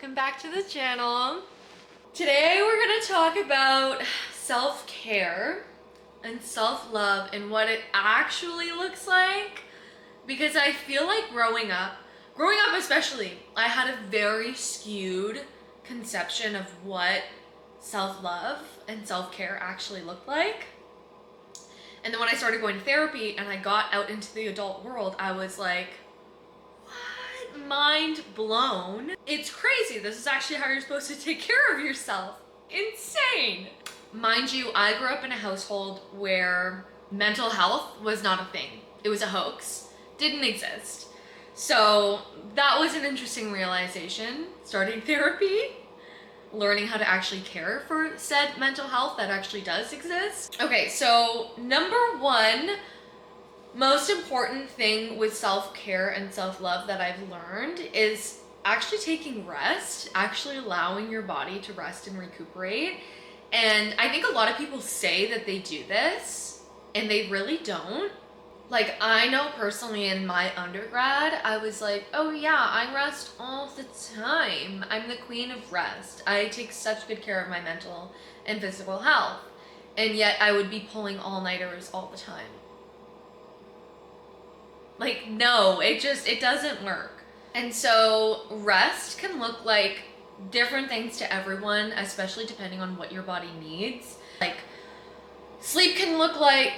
Welcome back to the channel. Today we're going to talk about self-care and self-love and what it actually looks like, because I feel like growing up especially, I had a very skewed conception of what self-love and self-care actually looked like. And then when I started going to therapy and I got out into the adult world, I was like, what? Mind blown. It's crazy. This is actually how you're supposed to take care of yourself. Insane. Mind you, I grew up in a household where mental health was not a thing. It was a hoax. Didn't exist. So that was an interesting realization. Starting therapy, learning how to actually care for said mental health that actually does exist. Okay, so number one most important thing with self-care and self-love that I've learned is actually taking rest, actually allowing your body to rest and recuperate. And I think a lot of people say that they do this and they really don't. Like, I know personally in my undergrad, I was like, oh yeah, I rest all the time. I'm the queen of rest. I take such good care of my mental and physical health. And yet I would be pulling all-nighters all the time. Like, no, it doesn't work. And so rest can look like different things to everyone, especially depending on what your body needs. Like, rest can look like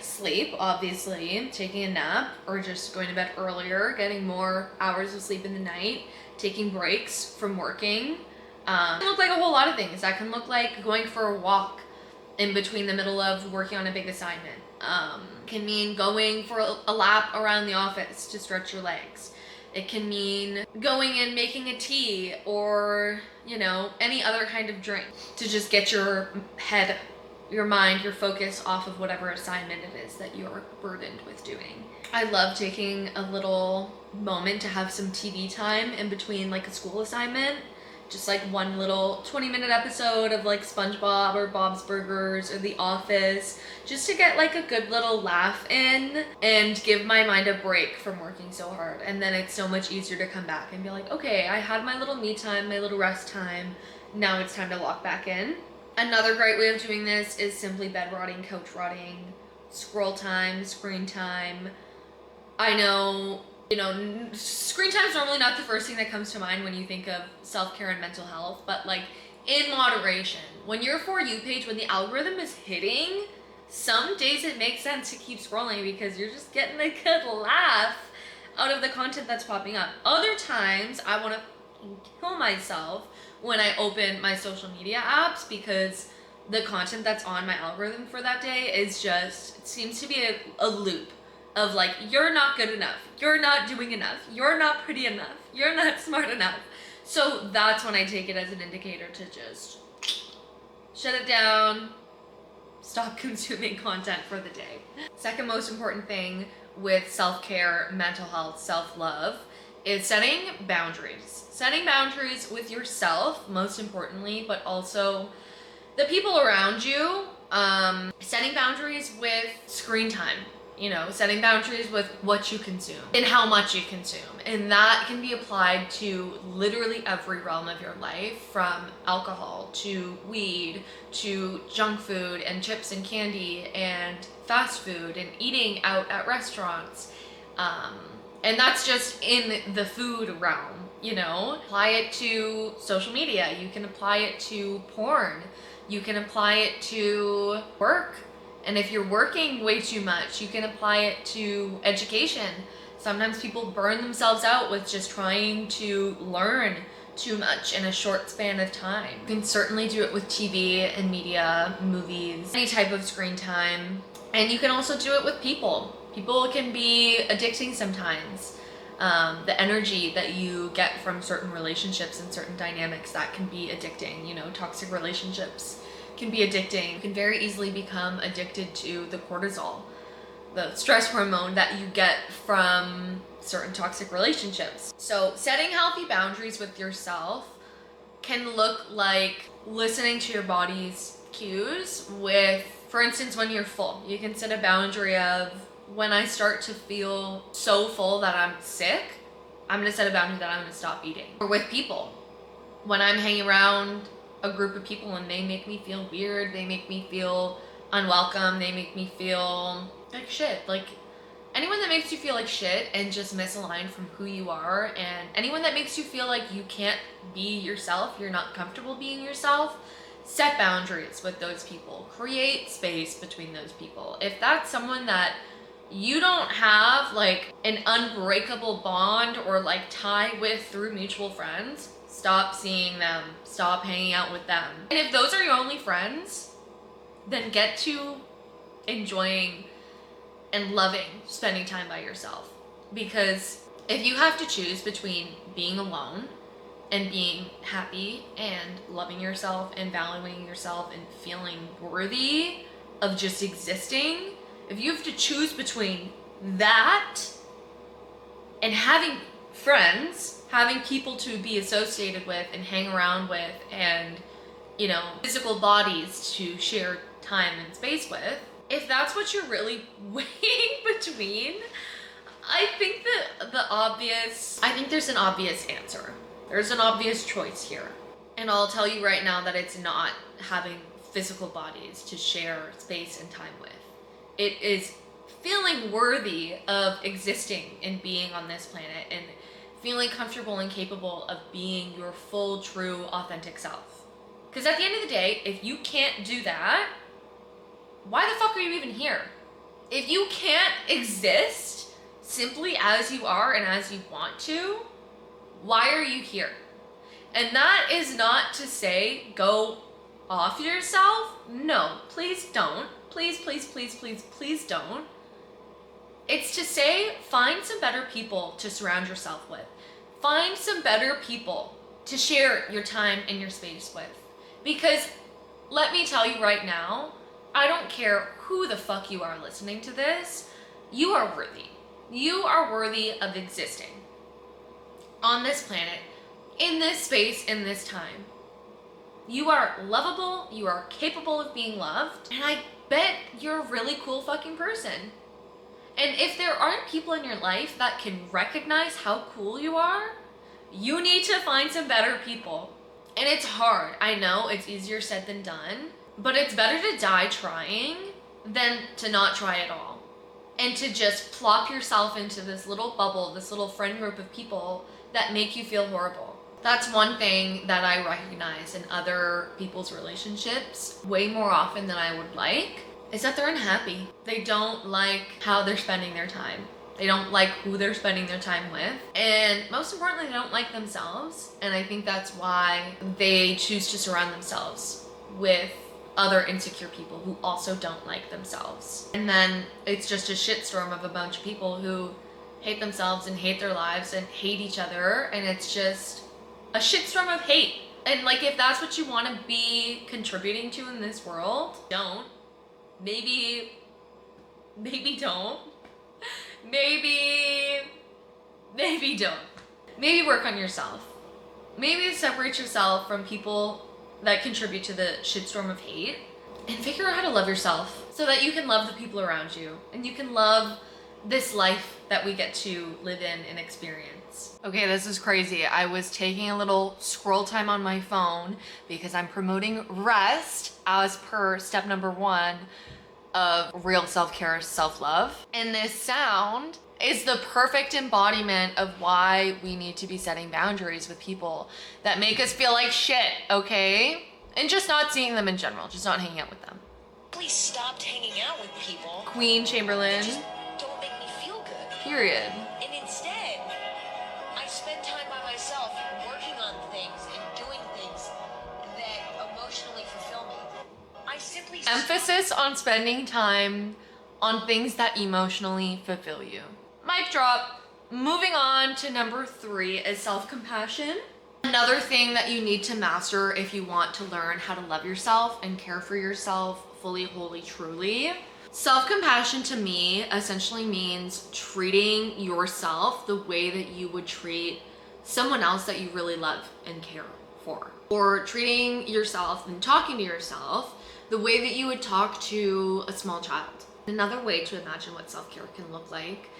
sleep, obviously, taking a nap or just going to bed earlier, getting more hours of sleep in the night, taking breaks from working. It can look like a whole lot of things. That can look like going for a walk in between the middle of working on a big assignment. Can mean going for a lap around the office to stretch your legs. It can mean going and making a tea or, you know, any other kind of drink to just get your head, your mind, your focus off of whatever assignment it is that you're burdened with doing. I love taking a little moment to have some TV time in between like a school assignment. Just like one little 20-minute episode of like SpongeBob or Bob's Burgers or The Office, just to get like a good little laugh in and give my mind a break from working so hard. And then it's so much easier to come back and be like, okay, I had my little me time, my little rest time. Now it's time to lock back in. Another great way of doing this is simply bed rotting, couch rotting, scroll time, screen time. I know, you know, screen time is normally not the first thing that comes to mind when you think of self-care and mental health, but like in moderation. When your For You page, when the algorithm is hitting, some days it makes sense to keep scrolling because you're just getting a good laugh out of the content that's popping up. Other times I want to kill myself when I open my social media apps because the content that's on my algorithm for that day is just, it seems to be a loop of like, you're not good enough, you're not doing enough, you're not pretty enough, you're not smart enough. So that's when I take it as an indicator to just shut it down, stop consuming content for the day. Second most important thing with self-care, mental health, self-love is setting boundaries. Setting boundaries with yourself, most importantly, but also the people around you. Setting boundaries with screen time. You know, setting boundaries with what you consume and how much you consume. And that can be applied to literally every realm of your life, from alcohol to weed to junk food and chips and candy and fast food and eating out at restaurants. And that's just in the food realm, you know. Apply it to social media. You can apply it to porn. You can apply it to work. And if you're working way too much, you can apply it to education. Sometimes people burn themselves out with just trying to learn too much in a short span of time. You can certainly do it with TV and media, movies, any type of screen time. And you can also do it with people. People can be addicting sometimes. The energy that you get from certain relationships and certain dynamics, that can be addicting. You know, toxic relationships can be addicting. You can very easily become addicted to the cortisol, the stress hormone that you get from certain toxic relationships. So setting healthy boundaries with yourself can look like listening to your body's cues with, for instance, when you're full. You can set a boundary of, when I start to feel so full that I'm sick, I'm gonna set a boundary that I'm gonna stop eating. Or with people, when I'm hanging around a group of people and they make me feel weird, they make me feel unwelcome, they make me feel like shit. Like, anyone that makes you feel like shit and just misaligned from who you are, and anyone that makes you feel like you can't be yourself, you're not comfortable being yourself, set boundaries with those people. Create space between those people. If that's someone that you don't have like an unbreakable bond or like tie with through mutual friends, stop seeing them, stop hanging out with them. And if those are your only friends, then get to enjoying and loving spending time by yourself. Because if you have to choose between being alone and being happy and loving yourself and valuing yourself and feeling worthy of just existing, if you have to choose between that and having friends, having people to be associated with and hang around with, and, you know, physical bodies to share time and space with, if that's what you're really weighing between, I think there's an obvious answer. There's an obvious choice here. And I'll tell you right now that it's not having physical bodies to share space and time with. It is feeling worthy of existing and being on this planet and feeling comfortable and capable of being your full, true, authentic self. Because at the end of the day, if you can't do that, why the fuck are you even here? If you can't exist simply as you are and as you want to, why are you here? And that is not to say go off yourself. No, please don't. Please, please, please, please, please don't. It's to say find some better people to surround yourself with. Find some better people to share your time and your space with. Because let me tell you right now, I don't care who the fuck you are listening to this, you are worthy. You are worthy of existing on this planet, in this space, in this time. You are lovable, you are capable of being loved, and I bet you're a really cool fucking person. And if there aren't people in your life that can recognize how cool you are, you need to find some better people. And it's hard. I know it's easier said than done, but it's better to die trying than to not try at all. And to just plop yourself into this little bubble, this little friend group of people that make you feel horrible. That's one thing that I recognize in other people's relationships way more often than I would like, is that they're unhappy. They don't like how they're spending their time. They don't like who they're spending their time with. And most importantly, they don't like themselves. And I think that's why they choose to surround themselves with other insecure people who also don't like themselves. And then it's just a shitstorm of a bunch of people who hate themselves and hate their lives and hate each other. And it's just a shitstorm of hate. And like, if that's what you want to be contributing to in this world, don't. Maybe don't. Maybe don't. Maybe work on yourself. Maybe separate yourself from people that contribute to the shitstorm of hate and figure out how to love yourself so that you can love the people around you and you can love this life that we get to live in and experience. Okay, this is crazy. I was taking a little scroll time on my phone because I'm promoting rest as per step number 1 of real self-care, self-love. And this sound is the perfect embodiment of why we need to be setting boundaries with people that make us feel like shit, okay? And just not seeing them in general, just not hanging out with them. Please stopped hanging out with people. Queen Chamberlain. Just don't make me feel good. Period. And instead, I spend time by myself working on things and doing things that emotionally fulfill me. I simply Emphasis on spending time on things that emotionally fulfill you. Mic drop. Moving on to number 3 is self-compassion. Another thing that you need to master if you want to learn how to love yourself and care for yourself fully, wholly, truly. Self-compassion to me essentially means treating yourself the way that you would treat someone else that you really love and care for. Or treating yourself and talking to yourself the way that you would talk to a small child. Another way to imagine what self-care can look like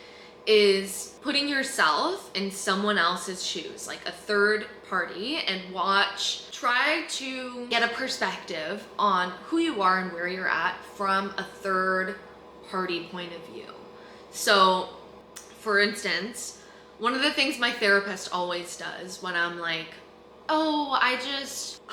is putting yourself in someone else's shoes, like a third party, and try to get a perspective on who you are and where you're at from a third party point of view. So, for instance, one of the things my therapist always does when I'm like, oh, I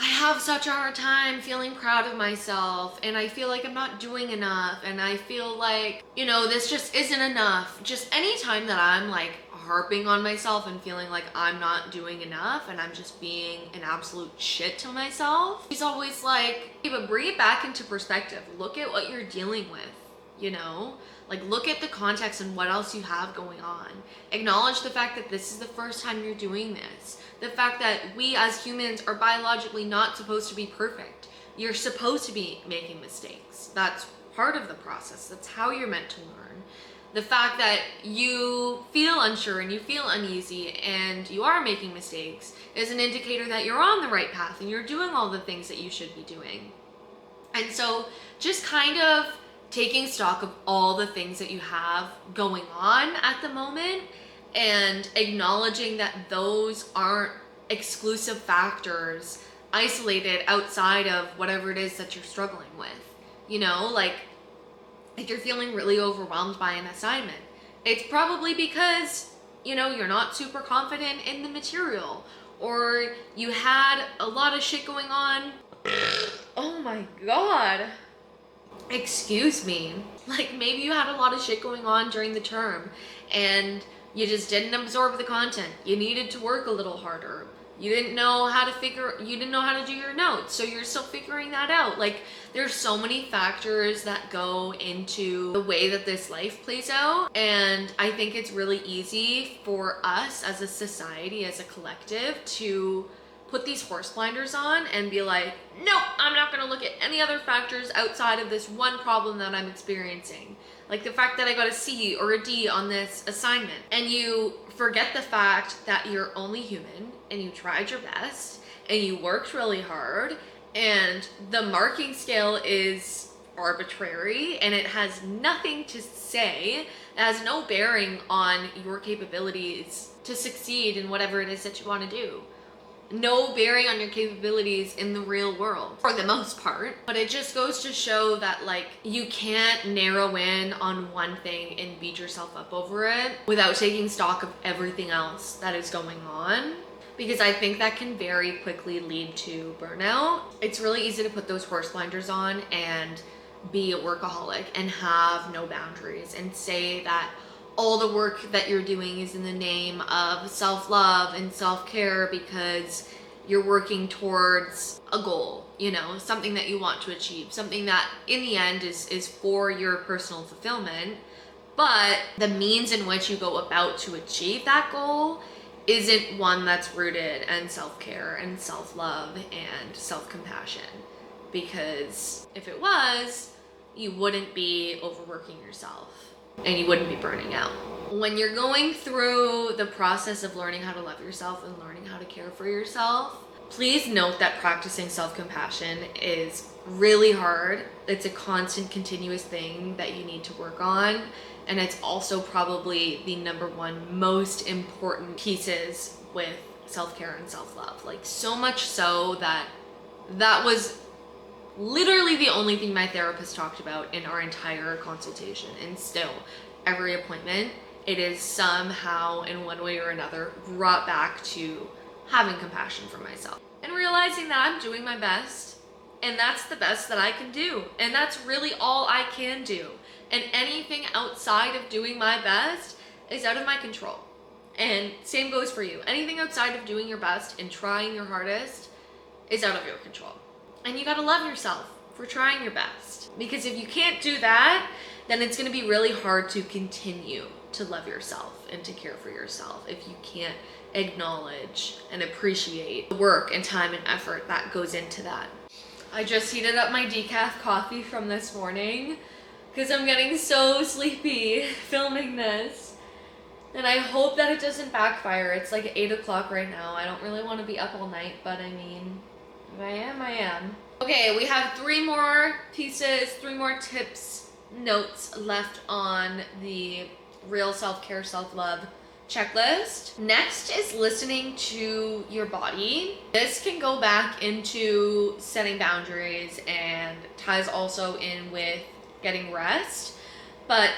have such a hard time feeling proud of myself, and I feel like I'm not doing enough, and I feel like, this just isn't enough. Just anytime that I'm like harping on myself and feeling like I'm not doing enough and I'm just being an absolute shit to myself, she's always like, hey, but bring it back into perspective. Look at what you're dealing with, Like, look at the context and what else you have going on. Acknowledge the fact that this is the first time you're doing this. The fact that we as humans are biologically not supposed to be perfect. You're supposed to be making mistakes. That's part of the process. That's how you're meant to learn. The fact that you feel unsure and you feel uneasy and you are making mistakes is an indicator that you're on the right path and you're doing all the things that you should be doing. And so just kind of taking stock of all the things that you have going on at the moment and acknowledging that those aren't exclusive factors isolated outside of whatever it is that you're struggling with. Like if you're feeling really overwhelmed by an assignment, it's probably because, you're not super confident in the material, or you had a lot of shit going on. Oh my God. Excuse me. Like maybe you had a lot of shit going on during the term and you just didn't absorb the content. You needed to work a little harder. You didn't know how to do your notes, so you're still figuring that out. Like there's so many factors that go into the way that this life plays out, and I think it's really easy for us as a society, as a collective, to put these horse blinders on and be like, nope, I'm not gonna look at any other factors outside of this one problem that I'm experiencing. Like the fact that I got a C or a D on this assignment. And you forget the fact that you're only human and you tried your best and you worked really hard, and the marking scale is arbitrary and it has nothing to say. It has no bearing on your capabilities to succeed in whatever it is that you want to do. No bearing on your capabilities in the real world for the most part. But it just goes to show that like you can't narrow in on one thing and beat yourself up over it without taking stock of everything else that is going on, because I think that can very quickly lead to burnout. It's really easy to put those horse blinders on and be a workaholic and have no boundaries and say that all the work that you're doing is in the name of self-love and self-care because you're working towards a goal, something that you want to achieve, something that in the end is for your personal fulfillment. But the means in which you go about to achieve that goal isn't one that's rooted in self-care and self-love and self-compassion. Because if it was, you wouldn't be overworking yourself and you wouldn't be burning out. When you're going through the process of learning how to love yourself and learning how to care for yourself, please note that practicing self-compassion is really hard. It's a constant, continuous thing that you need to work on. And it's also probably the number one most important pieces with self-care and self-love. Like so much so that was literally the only thing my therapist talked about in our entire consultation. And still, every appointment, it is somehow in one way or another brought back to having compassion for myself and realizing that I'm doing my best, and that's the best that I can do, and that's really all I can do. And anything outside of doing my best is out of my control. And same goes for you. Anything outside of doing your best and trying your hardest is out of your control. And you gotta love yourself for trying your best. Because if you can't do that, then it's gonna be really hard to continue to love yourself and to care for yourself if you can't acknowledge and appreciate the work and time and effort that goes into that. I just heated up my decaf coffee from this morning because I'm getting so sleepy filming this. And I hope that it doesn't backfire. It's like 8 o'clock right now. I don't really want to be up all night, but I mean, if I am. Okay, we have 3 more pieces, 3 more tips, notes left on the real self-care, self-love checklist. Next is listening to your body. This can go back into setting boundaries and ties also in with getting rest. But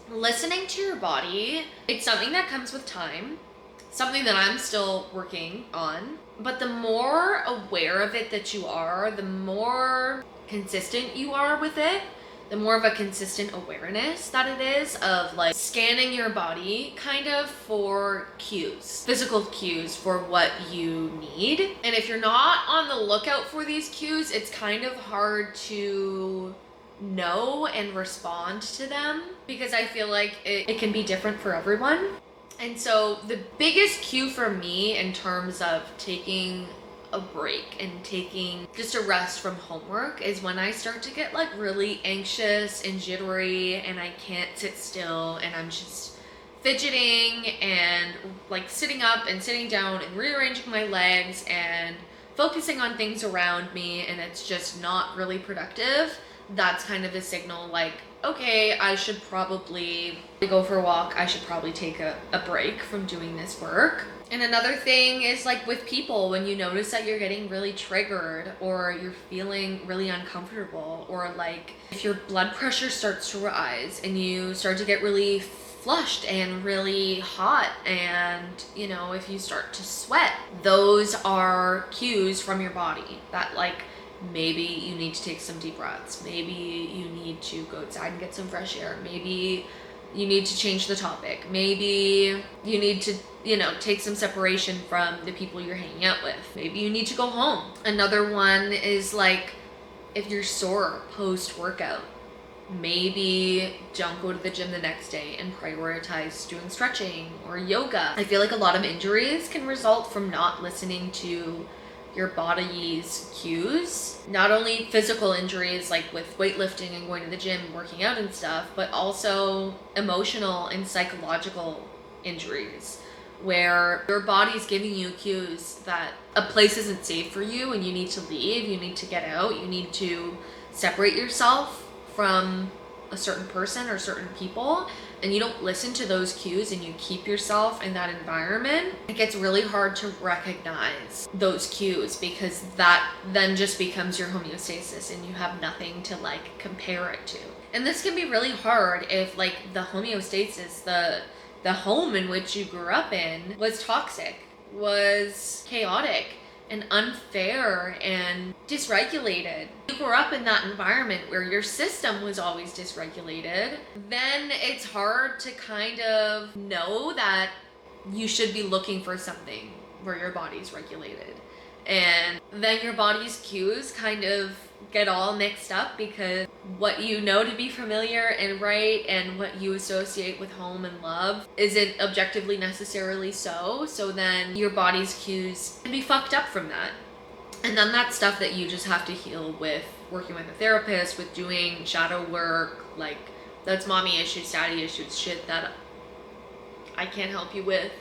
listening to your body, it's something that comes with time, something that I'm still working on. But the more aware of it that you are, the more consistent you are with it, the more of a consistent awareness that it is of like scanning your body kind of for cues, physical cues for what you need. And if you're not on the lookout for these cues, it's kind of hard to know and respond to them, because I feel like it can be different for everyone. And so the biggest cue for me in terms of taking a break and taking just a rest from homework is when I start to get like really anxious and jittery and I can't sit still and I'm just fidgeting and like sitting up and sitting down and rearranging my legs and focusing on things around me, and it's just not really productive. That's kind of a signal like, okay, I should probably go for a walk. I should probably take a break from doing this work. And another thing is like with people, when you notice that you're getting really triggered or you're feeling really uncomfortable, or like if your blood pressure starts to rise and you start to get really flushed and really hot, and you know, if you start to sweat, those are cues from your body that like maybe you need to take some deep breaths. Maybe you need to go outside and get some fresh air. Maybe you need to change the topic. Maybe you need to, you know, take some separation from the people you're hanging out with. Maybe you need to go home. Another one is like if you're sore post-workout, maybe don't go to the gym the next day and prioritize doing stretching or yoga. I feel like a lot of injuries can result from not listening to your body's cues. Not only physical injuries like with weightlifting and going to the gym, working out and stuff, but also emotional and psychological injuries where your body's giving you cues that a place isn't safe for you and you need to leave, you need to get out, you need to separate yourself from a certain person or certain people, and you don't listen to those cues and you keep yourself in that environment, it gets really hard to recognize those cues, because that then just becomes your homeostasis and you have nothing to like compare it to. And this can be really hard if like the homeostasis, the home in which you grew up in was toxic, was chaotic and unfair and dysregulated. You grew up in that environment where your system was always dysregulated, then it's hard to kind of know that you should be looking for something where your body's regulated. And then your body's cues kind of get all mixed up, because what you know to be familiar and right and what you associate with home and love isn't objectively necessarily so. So then your body's cues can be fucked up from that. And then that's stuff that you just have to heal with working with a therapist, with doing shadow work. Like that's mommy issues, daddy issues, shit that I can't help you with.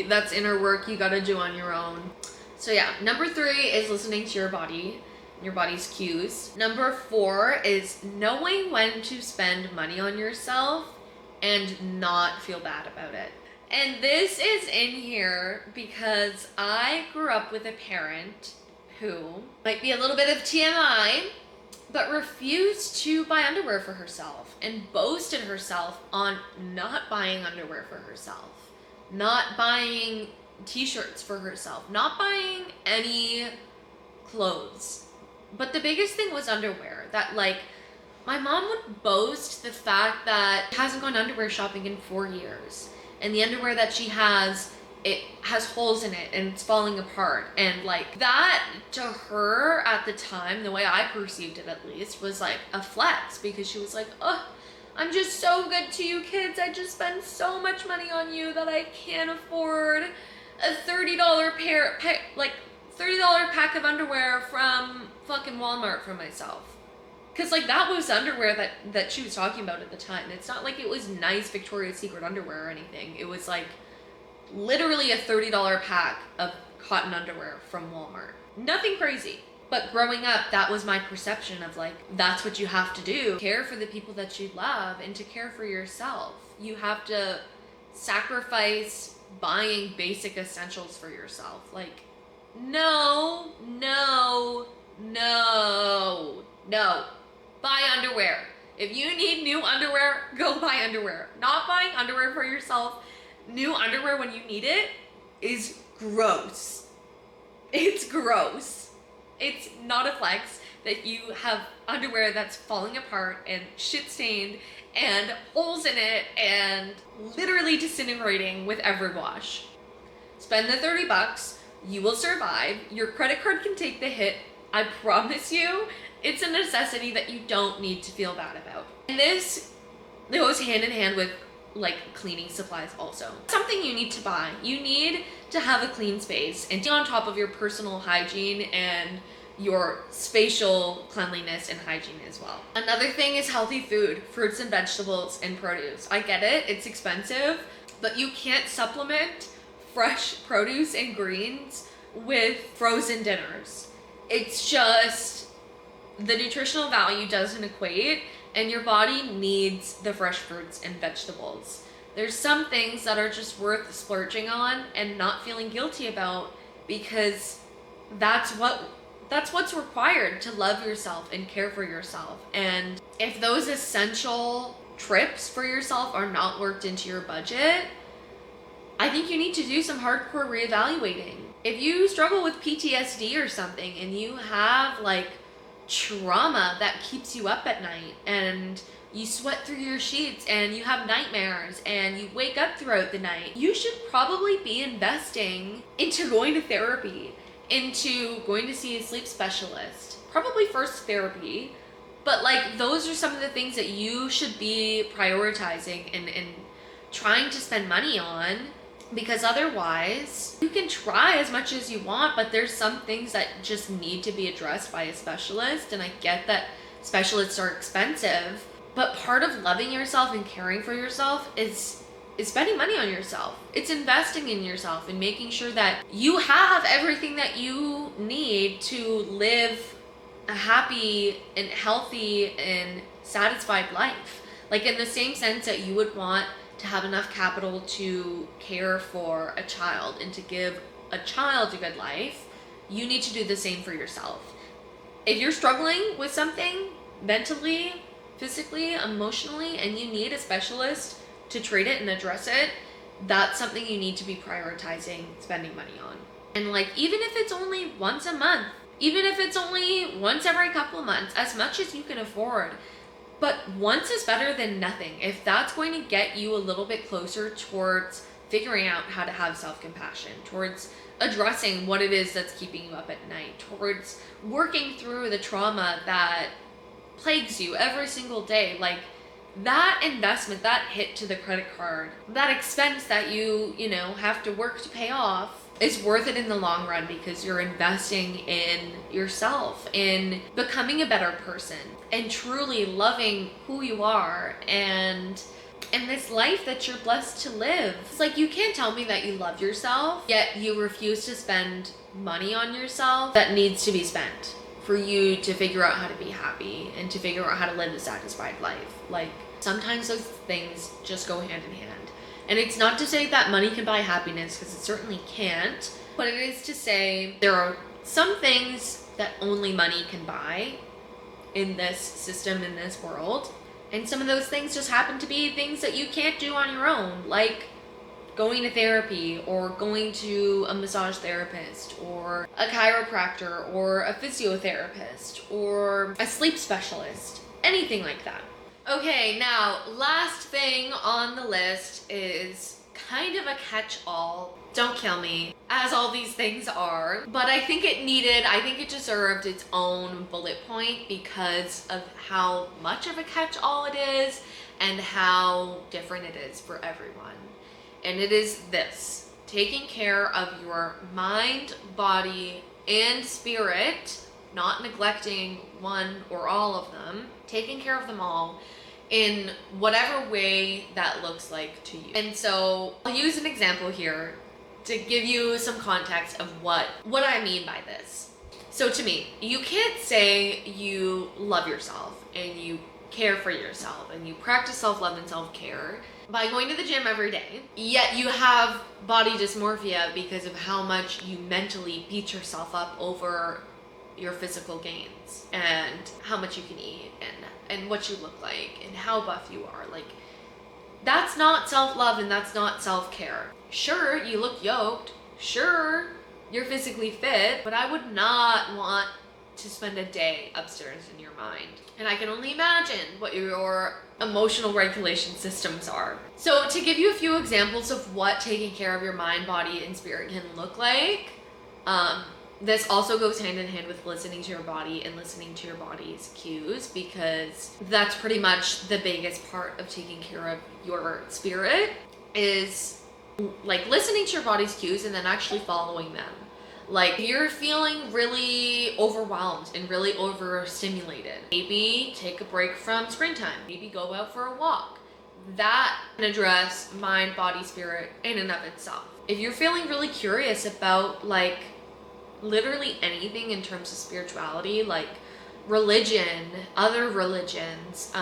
That's inner work you gotta do on your own. So yeah, number 3 is listening to your body, your body's cues. Number 4 is knowing when to spend money on yourself and not feel bad about it. And this is in here because I grew up with a parent who might be a little bit of TMI, but refused to buy underwear for herself and boasted herself on not buying underwear for herself, not buying t-shirts for herself, not buying any clothes. But the biggest thing was underwear. That like my mom would boast the fact that she hasn't gone underwear shopping in 4 years, and the underwear that she has, it has holes in it and it's falling apart. And like that to her at the time, the way I perceived it at least, was like a flex, because she was like, oh, I'm just so good to you kids. I just spend so much money on you that I can't afford a $30 $30 pack of underwear from fucking Walmart for myself. Cause like that was underwear that she was talking about at the time. It's not like it was nice Victoria's Secret underwear or anything. It was like literally a $30 pack of cotton underwear from Walmart. Nothing crazy. But growing up, that was my perception of like, that's what you have to do. Care for the people that you love, and to care for yourself, you have to sacrifice buying basic essentials for yourself. Like, no, no, no, no. Buy underwear. If you need new underwear, go buy underwear. Not buying underwear for yourself, new underwear when you need it, is gross. It's gross. It's not a flex that you have underwear that's falling apart and shit stained and holes in it and literally disintegrating with every wash. Spend the $30, you will survive. Your credit card can take the hit. I promise you, it's a necessity that you don't need to feel bad about. And this goes hand in hand with like cleaning supplies also. Something you need to buy. You need to have a clean space and be on top of your personal hygiene and your spatial cleanliness and hygiene as well. Another thing is healthy food, fruits and vegetables and produce. I get it, it's expensive, but you can't supplement fresh produce and greens with frozen dinners. It's just, the nutritional value doesn't equate, and your body needs the fresh fruits and vegetables. There's some things that are just worth splurging on and not feeling guilty about, because that's what's required to love yourself and care for yourself. And if those essential trips for yourself are not worked into your budget, I think you need to do some hardcore reevaluating. If you struggle with PTSD or something and you have like trauma that keeps you up at night and you sweat through your sheets and you have nightmares and you wake up throughout the night, you should probably be investing into going to therapy, into going to see a sleep specialist, probably first therapy. But like, those are some of the things that you should be prioritizing and trying to spend money on, because otherwise you can try as much as you want, but there's some things that just need to be addressed by a specialist. And I get that specialists are expensive, but part of loving yourself and caring for yourself is spending money on yourself. It's investing in yourself and making sure that you have everything that you need to live a happy and healthy and satisfied life. Like, in the same sense that you would want to have enough capital to care for a child and to give a child a good life, you need to do the same for yourself. If you're struggling with something mentally, physically, emotionally, and you need a specialist to treat it and address it, that's something you need to be prioritizing spending money on. And like, even if it's only once a month, even if it's only once every couple of months, as much as you can afford. But once is better than nothing. If that's going to get you a little bit closer towards figuring out how to have self-compassion, towards addressing what it is that's keeping you up at night, towards working through the trauma that plagues you every single day, like, that investment, that hit to the credit card, that expense that you have to work to pay off, is worth it in the long run, because you're investing in yourself, in becoming a better person, and truly loving who you are and this life that you're blessed to live. It's like, you can't tell me that you love yourself, yet you refuse to spend money on yourself that needs to be spent for you to figure out how to be happy and to figure out how to live a satisfied life. Like, sometimes those things just go hand in hand. And it's not to say that money can buy happiness, because it certainly can't, but it is to say there are some things that only money can buy in this system, in this world. And some of those things just happen to be things that you can't do on your own, like going to therapy, or going to a massage therapist, or a chiropractor, or a physiotherapist, or a sleep specialist, anything like that. Okay, now, last thing on the list is kind of a catch-all. Don't kill me, as all these things are, but I think it deserved its own bullet point because of how much of a catch-all it is and how different it is for everyone. And it is this: taking care of your mind, body, and spirit, not neglecting one or all of them, taking care of them all in whatever way that looks like to you. And so I'll use an example here to give you some context of what I mean by this. So to me, you can't say you love yourself and you care for yourself and you practice self-love and self-care by going to the gym every day, yet you have body dysmorphia because of how much you mentally beat yourself up over your physical gains and how much you can eat and what you look like and how buff you are. Like, that's not self-love and that's not self-care. Sure, you look yoked. Sure, you're physically fit, but I would not want to spend a day upstairs in your mind. And I can only imagine what your emotional regulation systems are. So to give you a few examples of what taking care of your mind, body, and spirit can look like, this also goes hand in hand with listening to your body and listening to your body's cues, because that's pretty much the biggest part of taking care of your spirit, is like listening to your body's cues and then actually following them. Like, you're feeling really overwhelmed and really overstimulated, maybe take a break from screen time, maybe go out for a walk. That can address mind, body, spirit in and of itself. If you're feeling really curious about like literally anything in terms of spirituality, like religion, other religions,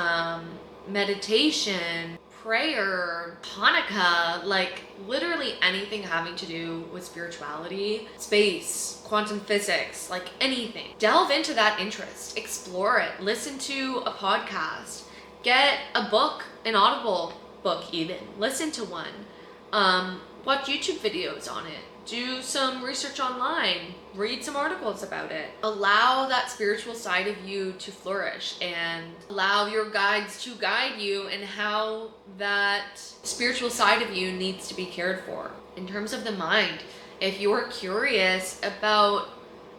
meditation, prayer, Hanukkah, like literally anything having to do with spirituality, space, quantum physics, like anything. Delve into that interest, explore it, listen to a podcast, get a book, an Audible book even, listen to one, watch YouTube videos on it, do some research online, read some articles about it. Allow that spiritual side of you to flourish and allow your guides to guide you in how that spiritual side of you needs to be cared for. In terms of the mind, if you're curious about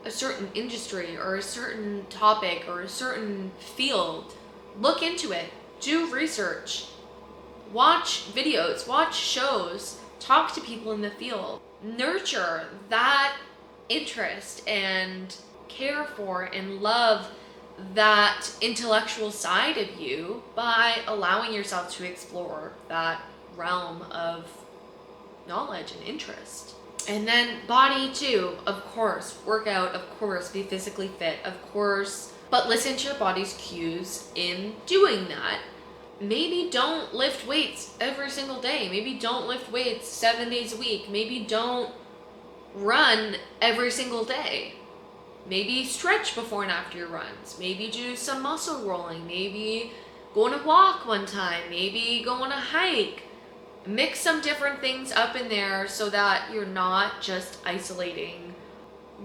a certain industry or a certain topic or a certain field, look into it, do research, watch videos, watch shows, talk to people in the field. Nurture that interest and care for and love that intellectual side of you by allowing yourself to explore that realm of knowledge and interest. And then body too, of course, work out, of course, be physically fit, of course, but listen to your body's cues in doing that. Maybe don't lift weights every single day. Maybe don't lift weights 7 days a week. Maybe don't run every single day. Maybe stretch before and after your runs. Maybe do some muscle rolling. Maybe go on a walk one time. Maybe go on a hike. Mix some different things up in there so that you're not just isolating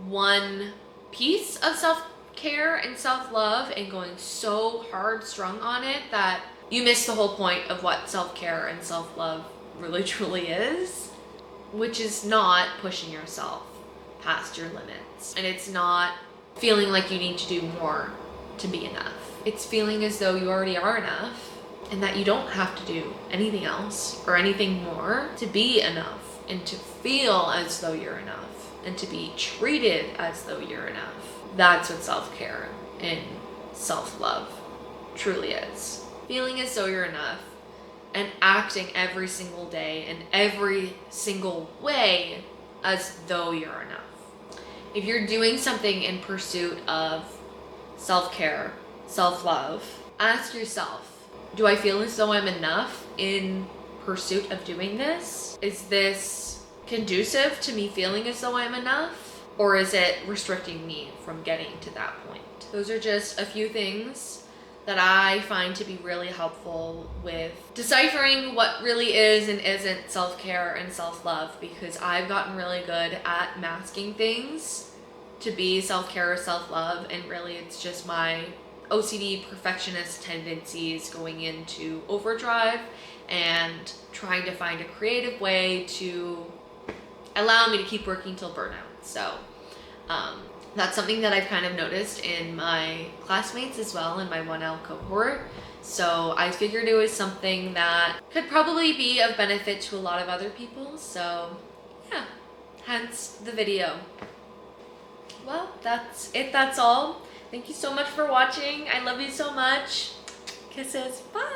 one piece of self-care and self-love and going so hard strung on it that you miss the whole point of what self-care and self-love really truly is, which is not pushing yourself past your limits. And it's not feeling like you need to do more to be enough. It's feeling as though you already are enough and that you don't have to do anything else or anything more to be enough and to feel as though you're enough and to be treated as though you're enough. That's what self-care and self-love truly is. Feeling as though you're enough and acting every single day in every single way as though you're enough. If you're doing something in pursuit of self-care, self-love, ask yourself, do I feel as though I'm enough in pursuit of doing this? Is this conducive to me feeling as though I'm enough? Or is it restricting me from getting to that point? Those are just a few things that I find to be really helpful with deciphering what really is and isn't self-care and self-love, because I've gotten really good at masking things to be self-care or self-love, and really it's just my OCD perfectionist tendencies going into overdrive and trying to find a creative way to allow me to keep working till burnout. So that's something that I've kind of noticed in my classmates as well in my 1L cohort. So I figured it was something that could probably be of benefit to a lot of other people. So yeah, hence the video. Well, that's it. That's all. Thank you so much for watching. I love you so much. Kisses. Bye.